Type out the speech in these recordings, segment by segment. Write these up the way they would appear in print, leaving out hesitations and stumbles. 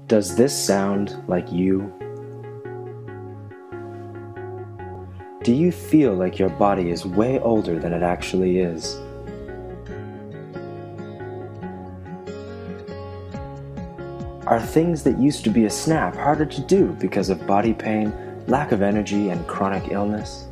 Does this sound like you? Do you feel like your body is way older than it actually is? Are things that used to be a snap harder to do because of body pain, lack of energy, and chronic illness?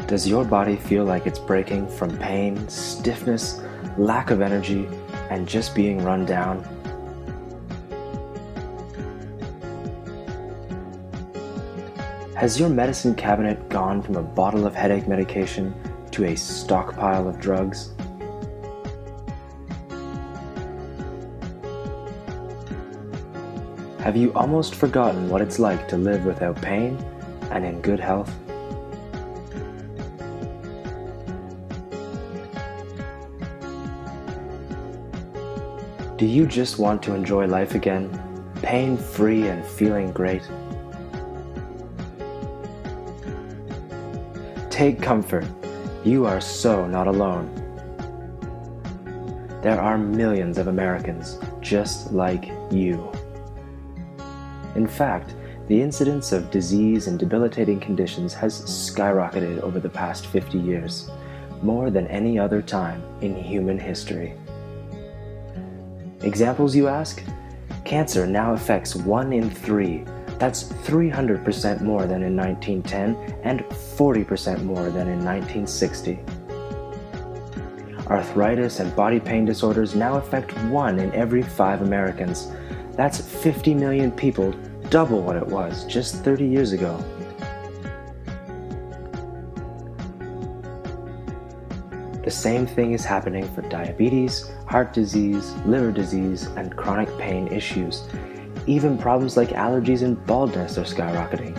Does your body feel like it's breaking from pain, stiffness, lack of energy, and just being run down? Has your medicine cabinet gone from a bottle of headache medication to a stockpile of drugs? Have you almost forgotten what it's like to live without pain and in good health? Do you just want to enjoy life again, pain-free and feeling great? Take comfort. You are so not alone. There are millions of Americans just like you. In fact, the incidence of disease and debilitating conditions has skyrocketed over the past 50 years, more than any other time in human history. Examples, you ask? Cancer now affects 1 in 3. That's 300% more than in 1910 and 40% more than in 1960. Arthritis and body pain disorders now affect 1 in every 5 Americans. That's 50 million people, double what it was just 30 years ago. The same thing is happening for diabetes, heart disease, liver disease, and chronic pain issues. Even problems like allergies and baldness are skyrocketing.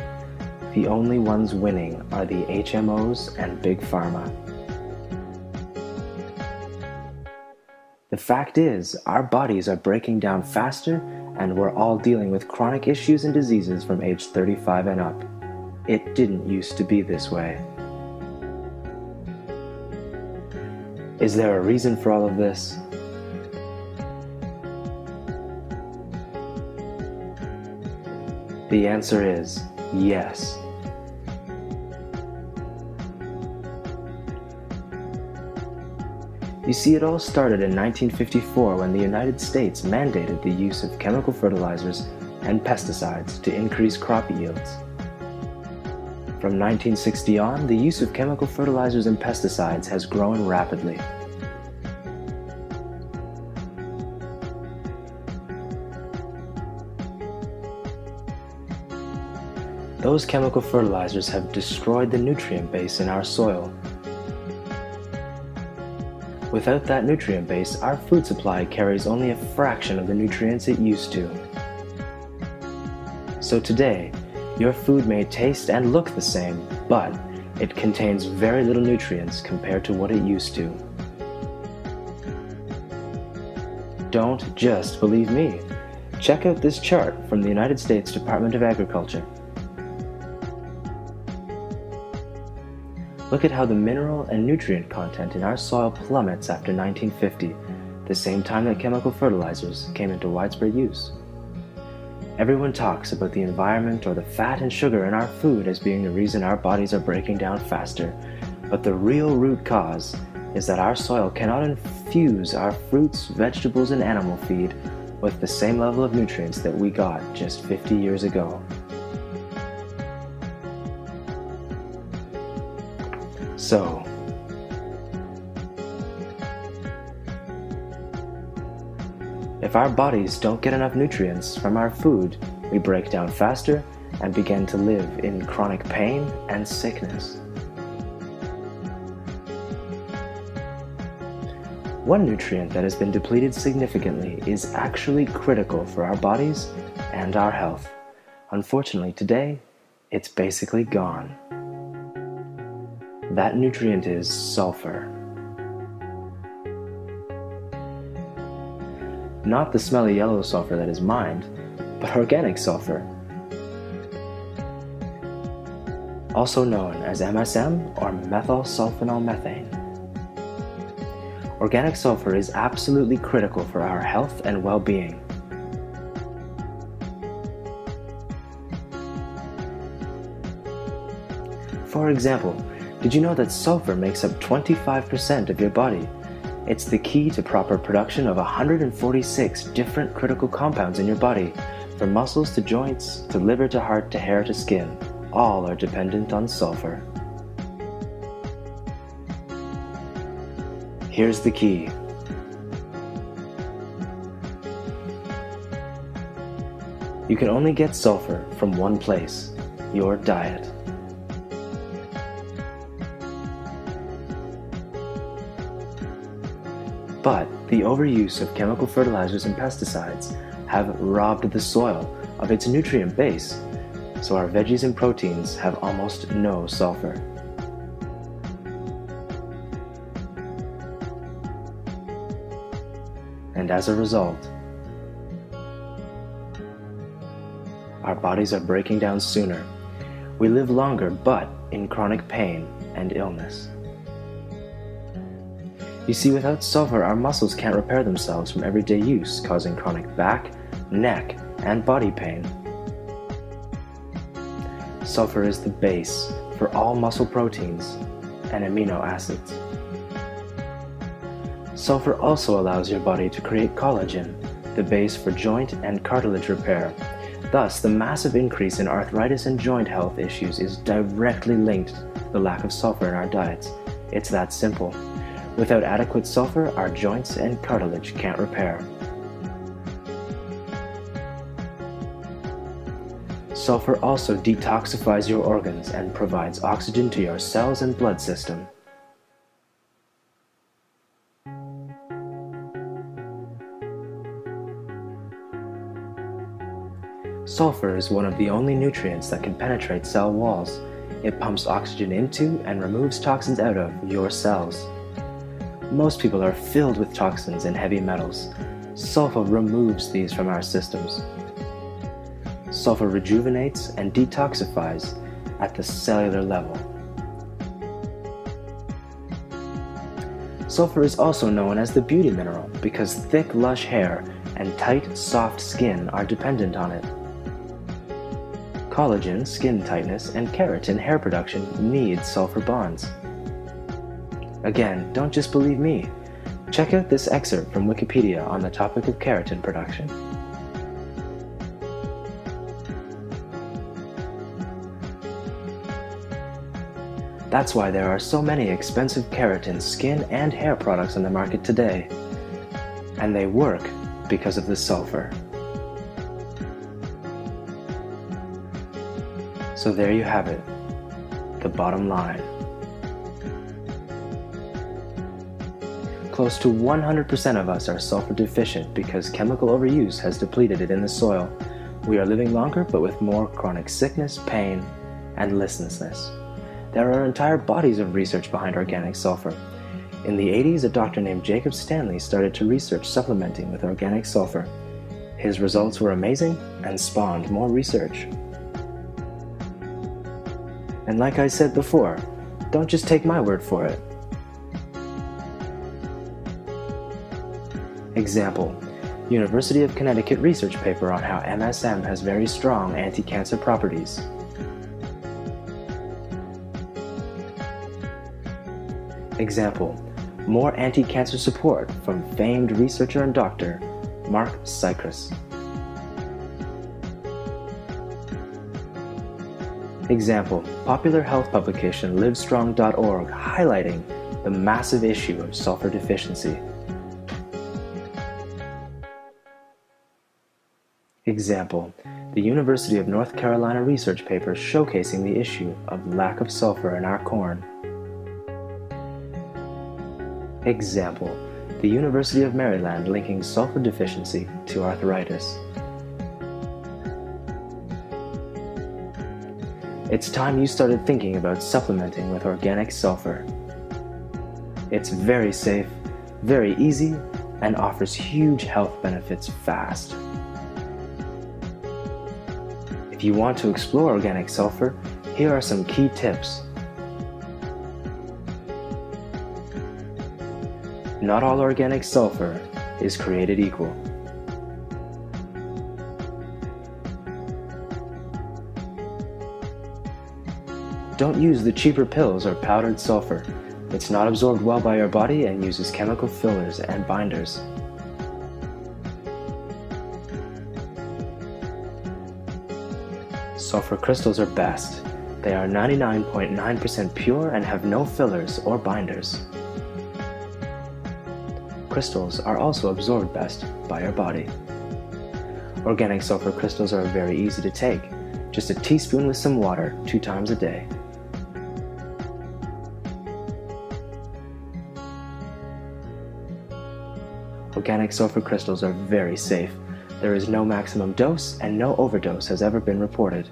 The only ones winning are the HMOs and Big Pharma. The fact is, our bodies are breaking down faster, and we're all dealing with chronic issues and diseases from age 35 and up. It didn't used to be this way. Is there a reason for all of this? The answer is yes. You see, it all started in 1954 when the United States mandated the use of chemical fertilizers and pesticides to increase crop yields. From 1960 on, the use of chemical fertilizers and pesticides has grown rapidly. Those chemical fertilizers have destroyed the nutrient base in our soil. Without that nutrient base, our food supply carries only a fraction of the nutrients it used to. So today, your food may taste and look the same, but it contains very little nutrients compared to what it used to. Don't just believe me. Check out this chart from the United States Department of Agriculture. Look at how the mineral and nutrient content in our soil plummets after 1950, the same time that chemical fertilizers came into widespread use. Everyone talks about the environment or the fat and sugar in our food as being the reason our bodies are breaking down faster, but the real root cause is that our soil cannot infuse our fruits, vegetables, and animal feed with the same level of nutrients that we got just 50 years ago. So, if our bodies don't get enough nutrients from our food, we break down faster and begin to live in chronic pain and sickness. One nutrient that has been depleted significantly is actually critical for our bodies and our health. Unfortunately, today, it's basically gone. That nutrient is sulfur. Not the smelly yellow sulfur that is mined, but organic sulfur, also known as MSM or methylsulfonylmethane. Organic sulfur is absolutely critical for our health and well-being. For example, did you know that sulfur makes up 25% of your body? It's the key to proper production of 146 different critical compounds in your body, from muscles to joints, to liver to heart to hair to skin. All are dependent on sulfur. Here's the key. You can only get sulfur from one place: your diet. But the overuse of chemical fertilizers and pesticides have robbed the soil of its nutrient base, so our veggies and proteins have almost no sulfur. And as a result, our bodies are breaking down sooner. We live longer, but in chronic pain and illness. You see, without sulfur, our muscles can't repair themselves from everyday use, causing chronic back, neck, and body pain. Sulfur is the base for all muscle proteins and amino acids. Sulfur also allows your body to create collagen, the base for joint and cartilage repair. Thus, the massive increase in arthritis and joint health issues is directly linked to the lack of sulfur in our diets. It's that simple. Without adequate sulfur, our joints and cartilage can't repair. Sulfur also detoxifies your organs and provides oxygen to your cells and blood system. Sulfur is one of the only nutrients that can penetrate cell walls. It pumps oxygen into and removes toxins out of your cells. Most people are filled with toxins and heavy metals. Sulfur removes these from our systems. Sulfur rejuvenates and detoxifies at the cellular level. Sulfur is also known as the beauty mineral because thick, lush hair and tight, soft skin are dependent on it. Collagen, skin tightness, and keratin, hair production, need sulfur bonds. Again, don't just believe me. Check out this excerpt from Wikipedia on the topic of keratin production. That's why there are so many expensive keratin, skin, and hair products on the market today. And they work because of the sulfur. So there you have it, the bottom line. Close to 100% of us are sulfur deficient because chemical overuse has depleted it in the soil. We are living longer but with more chronic sickness, pain, and listlessness. There are entire bodies of research behind organic sulfur. In the 80s, a doctor named Jacob Stanley started to research supplementing with organic sulfur. His results were amazing and spawned more research. And like I said before, don't just take my word for it. Example: University of Connecticut research paper on how MSM has very strong anti-cancer properties. Example: more anti-cancer support from famed researcher and doctor Mark Cycris. Example: popular health publication livestrong.org highlighting the massive issue of sulfur deficiency. Example: the University of North Carolina research paper showcasing the issue of lack of sulfur in our corn. Example: the University of Maryland linking sulfur deficiency to arthritis. It's time you started thinking about supplementing with organic sulfur. It's very safe, very easy, and offers huge health benefits fast. If you want to explore organic sulfur, here are some key tips. Not all organic sulfur is created equal. Don't use the cheaper pills or powdered sulfur. It's not absorbed well by your body and uses chemical fillers and binders. Sulfur crystals are best. They are 99.9% pure and have no fillers or binders. Crystals are also absorbed best by your body. Organic sulfur crystals are very easy to take. Just a teaspoon with some water 2 times a day. Organic sulfur crystals are very safe. There is no maximum dose and no overdose has ever been reported.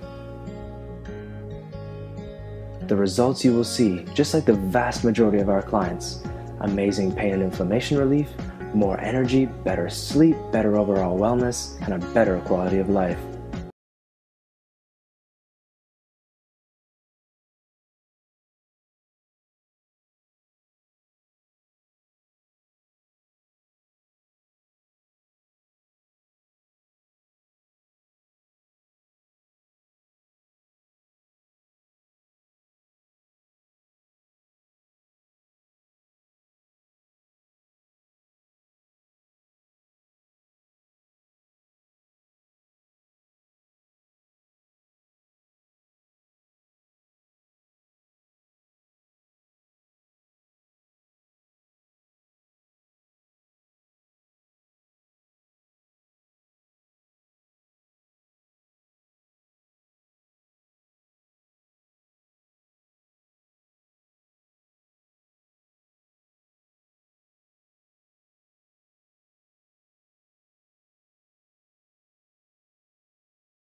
The results you will see, just like the vast majority of our clients: amazing pain and inflammation relief, more energy, better sleep, better overall wellness, and a better quality of life.